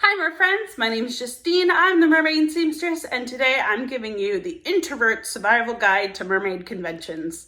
Hi mer friends, my name is Justine, I'm the Mermaid Seamstress, and today I'm giving you the Introvert Survival Guide to Mermaid Conventions.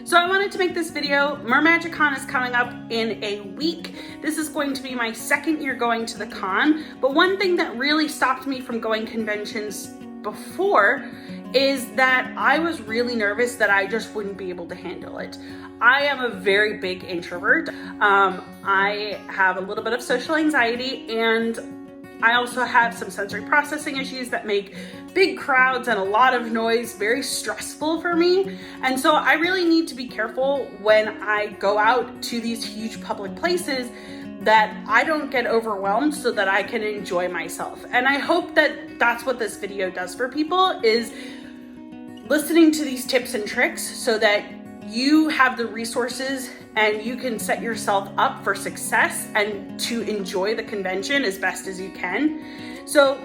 So I wanted to make this video. Mermagic Con is coming up in a week. This is going to be my second year going to the con, but one thing that really stopped me from going conventions before is that I was really nervous that I just wouldn't be able to handle it. I am a very big introvert. I have a little bit of social anxiety, and I also have some sensory processing issues that make big crowds and a lot of noise very stressful for me. And so I really need to be careful when I go out to these huge public places that I don't get overwhelmed so that I can enjoy myself. And I hope that that's what this video does for people, is listening to these tips and tricks so that you have the resources and you can set yourself up for success and to enjoy the convention as best as you can. So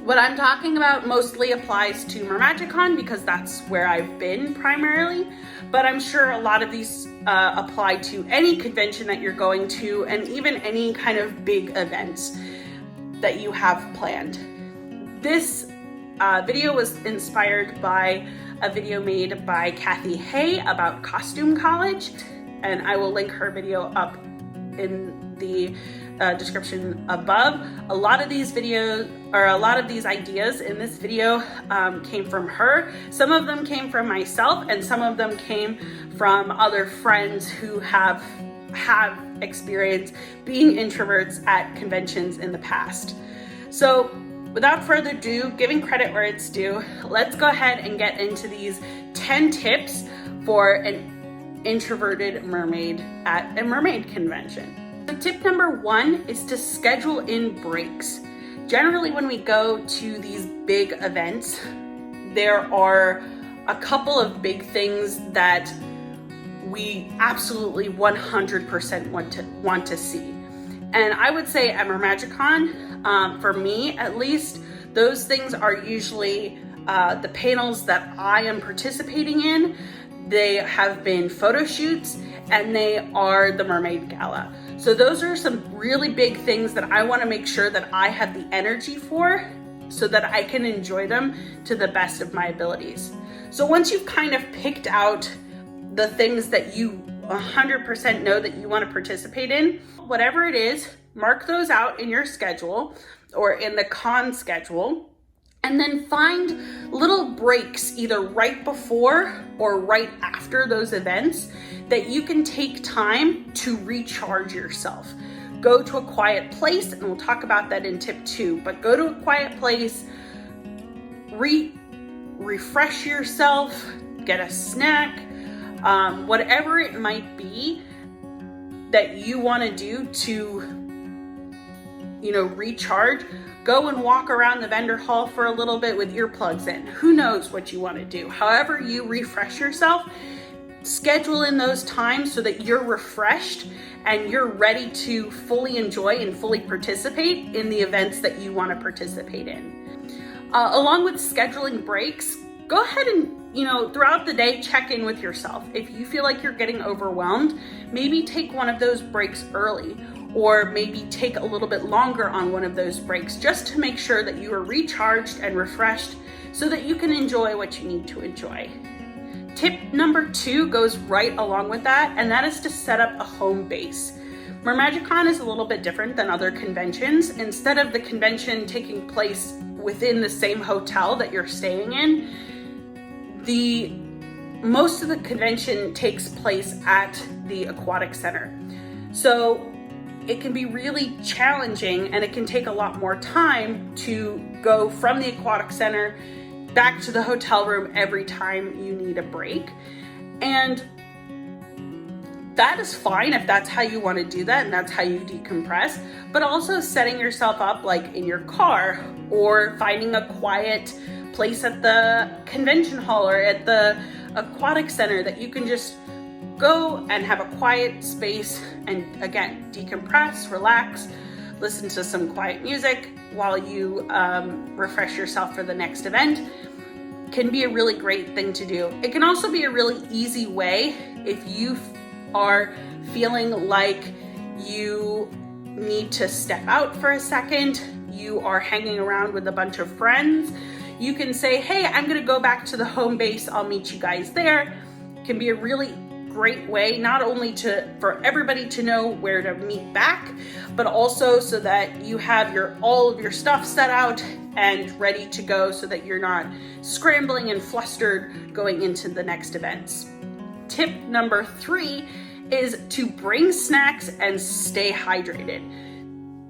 what I'm talking about mostly applies to Mermagic Con because that's where I've been primarily, but I'm sure a lot of these apply to any convention that you're going to, and even any kind of big events that you have planned. This video was inspired by a video made by Kathy Hay about costume college, and I will link her video up in the description above. A lot of these videos, or a lot of these ideas in this video came from her. Some of them came from myself, and some of them came from other friends who have experience being introverts at conventions in the past. So without further ado, giving credit where it's due, let's go ahead and get into these 10 tips for an introverted mermaid at a mermaid convention. So tip number 1 is to schedule in breaks. Generally, when we go to these big events, there are a couple of big things that we absolutely 100% want to see. And I would say at Mermagic Con, for me at least, those things are usually the panels that I am participating in. They have been photo shoots, and they are the Mermaid Gala. So those are some really big things that I want to make sure that I have the energy for so that I can enjoy them to the best of my abilities. So once you've kind of picked out the things that you 100% know that you want to participate in, whatever it is, mark those out in your schedule or in the con schedule, and then find little breaks either right before or right after those events that you can take time to recharge yourself. Go to a quiet place, and we'll talk about that in tip 2, but go to a quiet place, refresh yourself, get a snack, whatever it might be that you want to do to, recharge. Go and walk around the vendor hall for a little bit with earplugs in. Who knows what you want to do? However you refresh yourself, schedule in those times so that you're refreshed and you're ready to fully enjoy and fully participate in the events that you want to participate in. Along with scheduling breaks, go ahead and, throughout the day, check in with yourself. If you feel like you're getting overwhelmed, maybe take one of those breaks early, or maybe take a little bit longer on one of those breaks just to make sure that you are recharged and refreshed so that you can enjoy what you need to enjoy. Tip number 2 goes right along with that, and that is to set up a home base. Mermagic Con is a little bit different than other conventions. Instead of the convention taking place within the same hotel that you're staying in, most of the convention takes place at the aquatic center. So it can be really challenging, and it can take a lot more time to go from the aquatic center back to the hotel room every time you need a break. And that is fine if that's how you want to do that and that's how you decompress, but also setting yourself up like in your car, or finding a quiet place at the convention hall or at the aquatic center that you can just go and have a quiet space and, again, decompress, relax, listen to some quiet music while you refresh yourself for the next event. can be a really great thing to do. It can also be a really easy way if you are feeling like you need to step out for a second, you are hanging around with a bunch of friends, you can say, hey, I'm gonna go back to the home base, I'll meet you guys there. It can be a really great way, not only for everybody to know where to meet back, but also so that you have all of your stuff set out and ready to go so that you're not scrambling and flustered going into the next events. Tip number 3 is to bring snacks and stay hydrated.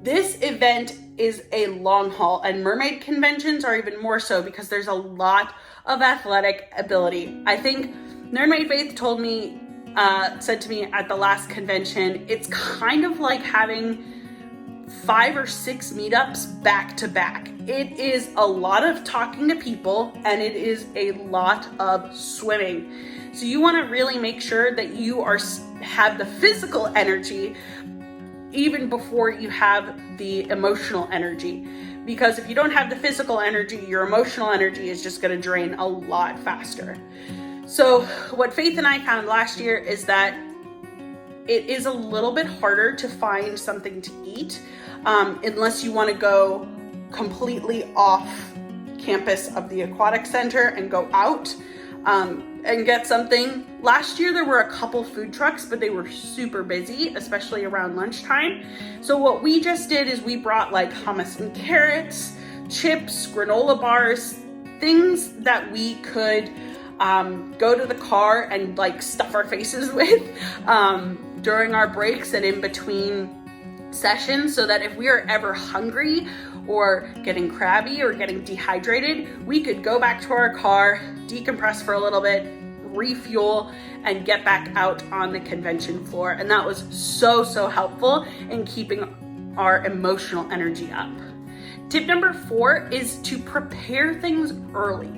This event is a long haul, and mermaid conventions are even more so because there's a lot of athletic ability. I think Mermaid Faith said to me at the last convention, it's kind of like having 5 or 6 meetups back to back. It is a lot of talking to people and it is a lot of swimming. So you want to really make sure that you have the physical energy even before you have the emotional energy. Because if you don't have the physical energy, your emotional energy is just going to drain a lot faster. So what Faith and I found last year is that it is a little bit harder to find something to eat unless you want to go completely off campus of the aquatic center and go out and get something. Last year there were a couple food trucks, but they were super busy, especially around lunchtime. So what we just did is we brought like hummus and carrots, chips, granola bars, things that we could go to the car and like stuff our faces with during our breaks and in between sessions, so that if we are ever hungry or getting crabby or getting dehydrated, we could go back to our car, decompress for a little bit, refuel, and get back out on the convention floor. And that was so helpful in keeping our emotional energy up. Tip number 4 is to prepare things early.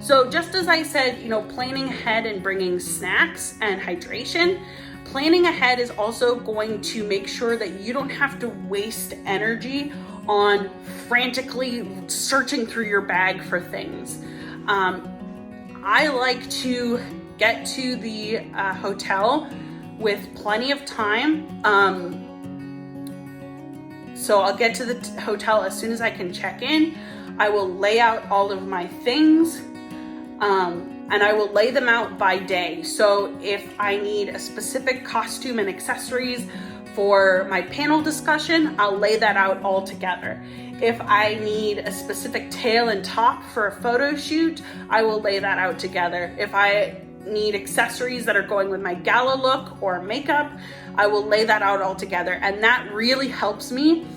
So just as I said, planning ahead and bringing snacks and hydration, planning ahead is also going to make sure that you don't have to waste energy on frantically searching through your bag for things. I like to get to the hotel with plenty of time. So I'll get to the hotel as soon as I can check in. I will lay out all of my things. And I will lay them out by day. So if I need a specific costume and accessories for my panel discussion, I'll lay that out all together. If I need a specific tail and top for a photo shoot, I will lay that out together. If I need accessories that are going with my gala look or makeup, I will lay that out all together. And that really helps me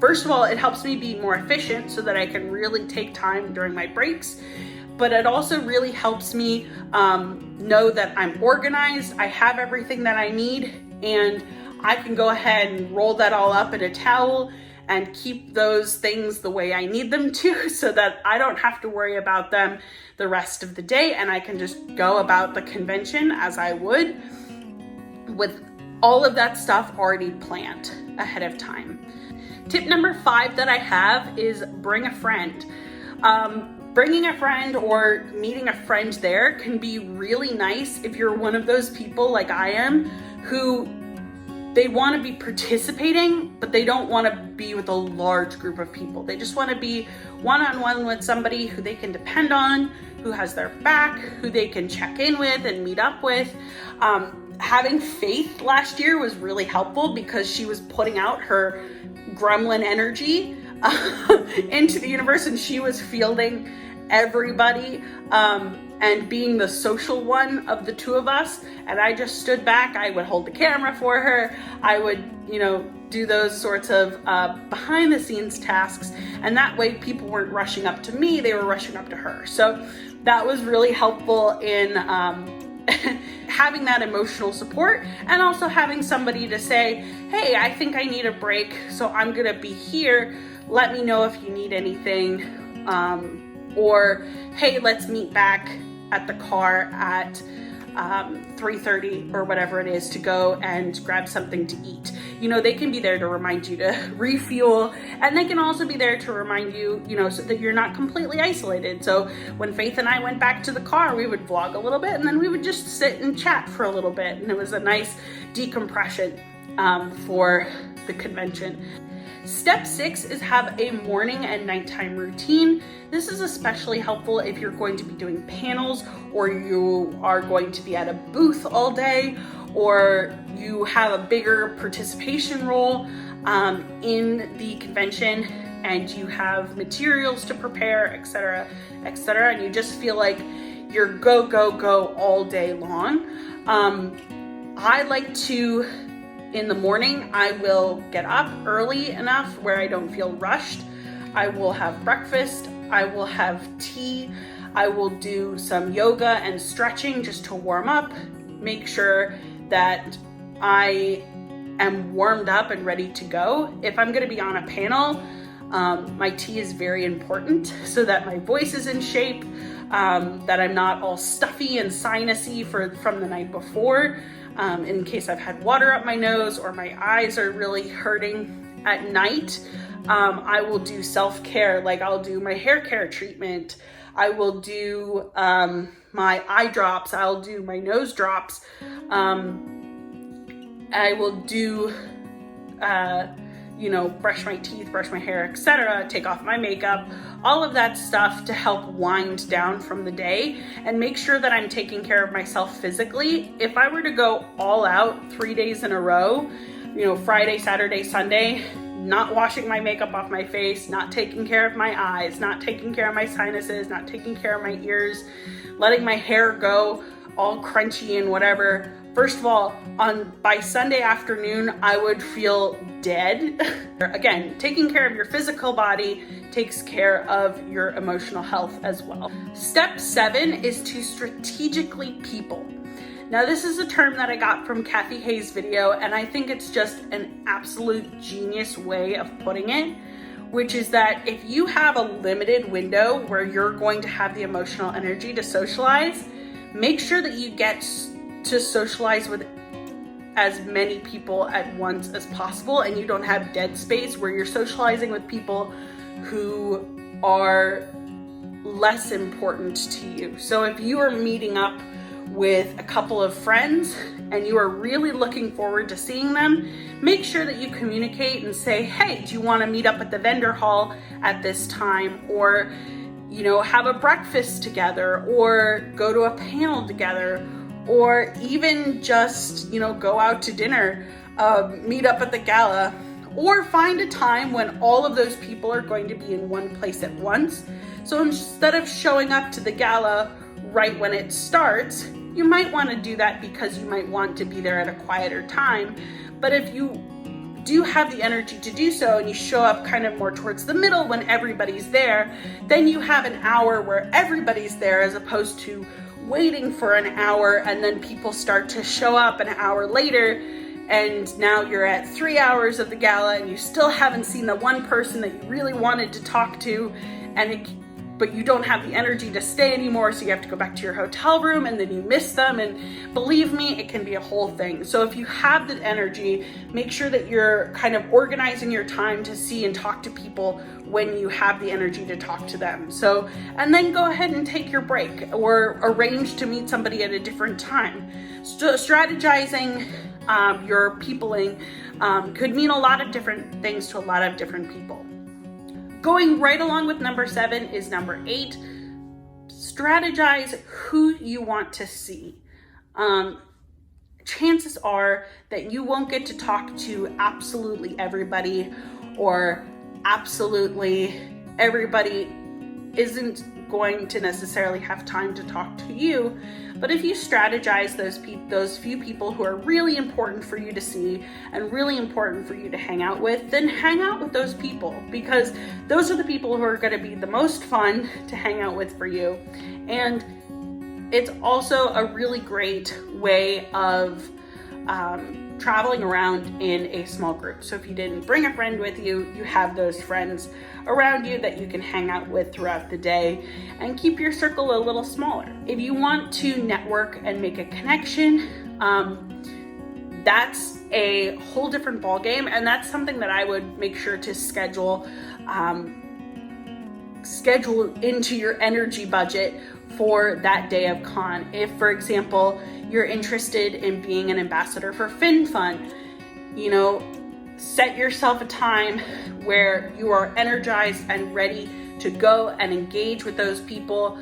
first of all, it helps me be more efficient so that I can really take time during my breaks, but it also really helps me know that I'm organized, I have everything that I need, and I can go ahead and roll that all up in a towel and keep those things the way I need them to, so that I don't have to worry about them the rest of the day, and I can just go about the convention as I would with all of that stuff already planned ahead of time. Tip number 5 that I have is bring a friend. Bringing a friend or meeting a friend there can be really nice if you're one of those people like I am who they want to be participating, but they don't want to be with a large group of people. They just want to be one-on-one with somebody who they can depend on, who has their back, who they can check in with and meet up with. Having Faith last year was really helpful because she was putting out her gremlin energy into the universe, and she was fielding everybody and being the social one of the two of us. And I just stood back. I would hold the camera for her. I would, do those sorts of behind the scenes tasks. And that way people weren't rushing up to me, they were rushing up to her. So that was really helpful in having that emotional support, and also having somebody to say, hey, I think I need a break, so I'm gonna be here. Let me know if you need anything. Or, hey, let's meet back at the car at 3:30 or whatever it is to go and grab something to eat. you know, they can be there to remind you to refuel, and they can also be there to remind you, you know, so that you're not completely isolated. So when Faith and I went back to the car, we would vlog a little bit, and then we would just sit and chat for a little bit, and it was a nice decompression for the convention. Step 6 is have a morning and nighttime routine. This is especially helpful if you're going to be doing panels, or you are going to be at a booth all day, or you have a bigger participation role in the convention, and you have materials to prepare, etc., etc., and you just feel like you're go, go, go all day long. I like to, in the morning, I will get up early enough where I don't feel rushed. I will have breakfast, I will have tea, I will do some yoga and stretching just to warm up, make sure that I am warmed up and ready to go. If I'm gonna be on a panel, my tea is very important so that my voice is in shape, that I'm not all stuffy and sinusy from the night before. In case I've had water up my nose or my eyes are really hurting at night, I will do self-care, like I'll do my hair care treatment, I will do my eye drops, I'll do my nose drops, I will do, you know, brush my teeth, brush my hair, etc., take off my makeup, all of that stuff to help wind down from the day and make sure that I'm taking care of myself physically. If I were to go all out 3 days in a row, you know, Friday, Saturday, Sunday, not washing my makeup off my face, not taking care of my eyes, not taking care of my sinuses, not taking care of my ears, letting my hair go all crunchy and whatever, first of all, by Sunday afternoon, I would feel dead. Again, taking care of your physical body takes care of your emotional health as well. Step 7 is to strategically people. Now, this is a term that I got from Kathy Hayes' video, and I think it's just an absolute genius way of putting it, which is that if you have a limited window where you're going to have the emotional energy to socialize, make sure that you get to socialize with as many people at once as possible, and you don't have dead space where you're socializing with people who are less important to you. So if you are meeting up with a couple of friends and you are really looking forward to seeing them, make sure that you communicate and say, hey, do you want to meet up at the vendor hall at this time? Or, you know, have a breakfast together, or go to a panel together, or even just, you know, go out to dinner, meet up at the gala, or find a time when all of those people are going to be in one place at once. So instead of showing up to the gala right when it starts, you might want to do that because you might want to be there at a quieter time. But if you do have the energy to do so and you show up kind of more towards the middle when everybody's there, then you have an hour where everybody's there, as opposed to waiting for an hour and then people start to show up an hour later, and now you're at 3 hours of the gala and you still haven't seen the one person that you really wanted to talk to, but you don't have the energy to stay anymore, so you have to go back to your hotel room, and then you miss them, and believe me, it can be a whole thing. So if you have the energy, make sure that you're kind of organizing your time to see and talk to people when you have the energy to talk to them. So, and then go ahead and take your break, or arrange to meet somebody at a different time. So strategizing your peopling could mean a lot of different things to a lot of different people. Going right along with number 7 is number 8. Strategize who you want to see. Chances are that you won't get to talk to absolutely everybody, or absolutely everybody isn't going to necessarily have time to talk to you. But if you strategize those few people who are really important for you to see and really important for you to hang out with, then hang out with those people, because those are the people who are going to be the most fun to hang out with for you. And it's also a really great way of traveling around in a small group. So if you didn't bring a friend with you, you have those friends around you that you can hang out with throughout the day and keep your circle a little smaller. If you want to network and make a connection, that's a whole different ball game, and that's something that I would make sure to schedule into your energy budget for that day of con. If, for example, you're interested in being an ambassador for FinFun, you know, set yourself a time where you are energized and ready to go and engage with those people.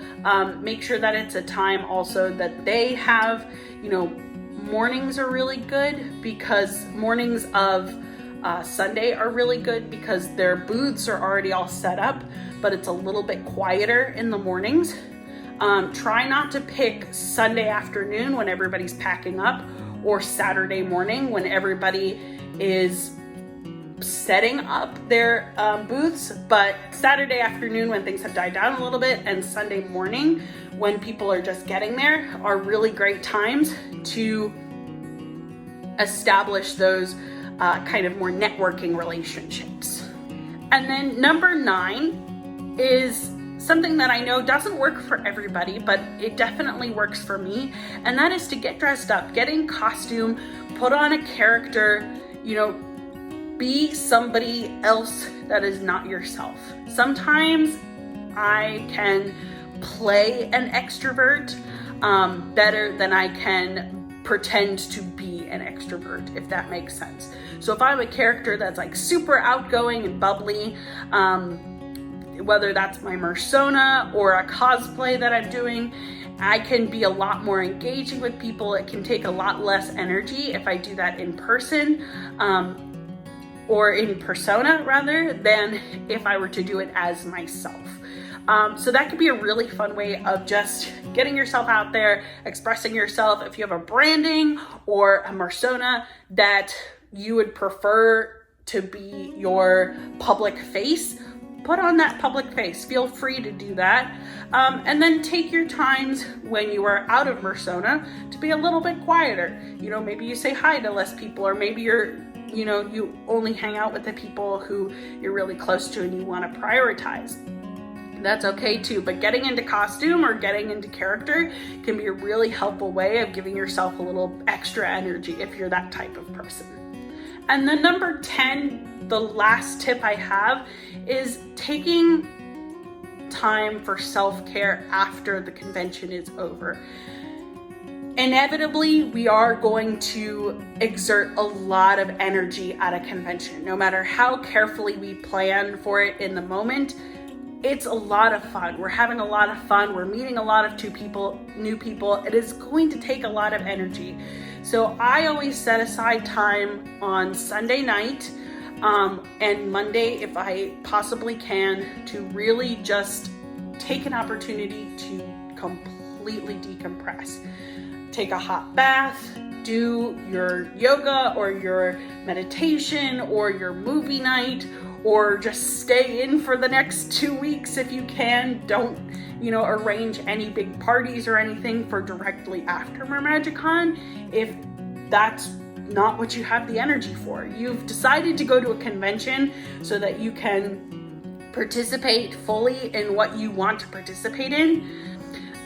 Make sure that it's a time also that they have, you know, mornings are really good, because mornings of Sunday are really good because their booths are already all set up, but it's a little bit quieter in the mornings. Try not to pick Sunday afternoon when everybody's packing up, or Saturday morning when everybody is setting up their booths, but Saturday afternoon when things have died down a little bit, and Sunday morning when people are just getting there, are really great times to establish those kind of more networking relationships. And then number 9 is something that I know doesn't work for everybody, but it definitely works for me, and that is to get dressed up, get in costume, put on a character, you know, be somebody else that is not yourself. Sometimes I can play an extrovert better than I can pretend to be an extrovert, if that makes sense. So if I'm a character that's like super outgoing and bubbly, whether that's my persona or a cosplay that I'm doing, I can be a lot more engaging with people. It can take a lot less energy if I do that in person, or in persona rather, than if I were to do it as myself. So that could be a really fun way of just getting yourself out there, expressing yourself. If you have a branding or a persona that you would prefer to be your public face, put on that public face. Feel free to do that. And then take your times when you are out of persona to be a little bit quieter. You know, maybe you say hi to less people, or maybe you only hang out with the people who you're really close to and you want to prioritize. That's okay too, but getting into costume or getting into character can be a really helpful way of giving yourself a little extra energy if you're that type of person. And then number 10, the last tip I have, is taking time for self-care after the convention is over. Inevitably, we are going to exert a lot of energy at a convention. No matter how carefully we plan for it in the moment, it's a lot of fun. We're having a lot of fun. We're meeting a lot of new people. It is going to take a lot of energy. So I always set aside time on Sunday night and Monday, if I possibly can, to really just take an opportunity to completely decompress. Take a hot bath, do your yoga or your meditation or your movie night, or just stay in for the next 2 weeks if you can. Don't, arrange any big parties or anything for directly after Mermagic Con if that's not what you have the energy for. You've decided to go to a convention so that you can participate fully in what you want to participate in.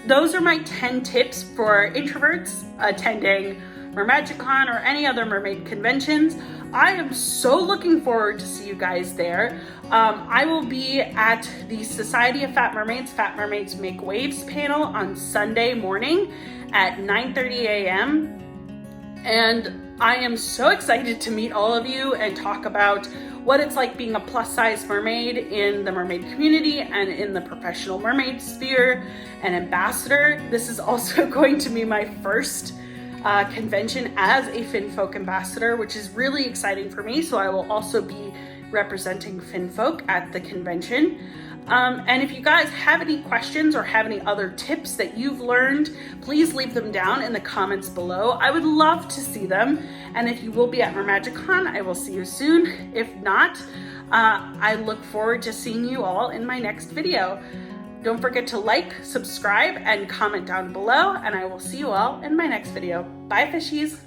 Those are my 10 tips for introverts attending Mermagic Con or any other mermaid conventions. I am so looking forward to see you guys there. I will be at the Society of Fat Mermaids Make Waves panel on Sunday morning at 9:30 a.m. And I am so excited to meet all of you and talk about what it's like being a plus-size mermaid in the mermaid community and in the professional mermaid sphere, and ambassador. This is also going to be my first convention as a FinFolk ambassador, which is really exciting for me. So I will also be representing FinFolk at the convention. And if you guys have any questions or have any other tips that you've learned, please leave them down in the comments below. I would love to see them. And if you will be at Mermagic Con, I will see you soon. If not, I look forward to seeing you all in my next video. Don't forget to like, subscribe, and comment down below, and I will see you all in my next video. Bye, fishies.